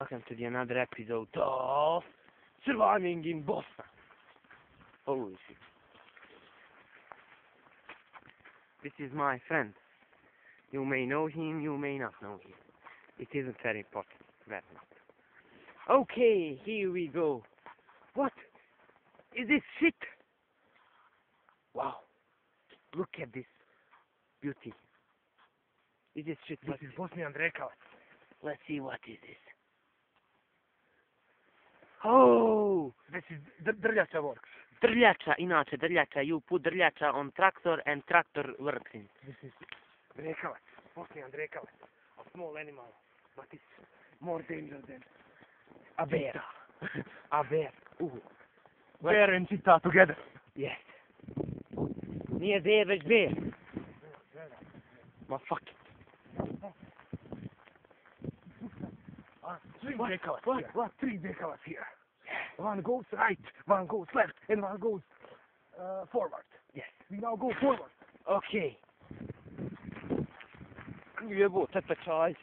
Welcome to the another episode of Surviving in Bosnia. Holy shit. This is my friend. You may know him, you may not know him. It isn't very important. Very not. Okay, here we go. What is this shit? Wow. Look at this beauty. Is this shit? This is Bosnian rekavac. Let's see what is this. Oh! This is drljača works. Drljača, inače drljača. You put drljača on tractor and tractor works in. This is rekavac. Bosnian rekavac. A small animal. But it's more dangerous than a bear. A bear. Ooh. Bear and cheetah together. Yes. Nije bear, već bear. Ma fuck it. Three What? rekavac What? here. What? Three rekavac here. One goes right, one goes left, and one goes forward. Yes. We now go forward. Okay. Jebo, tata čaj.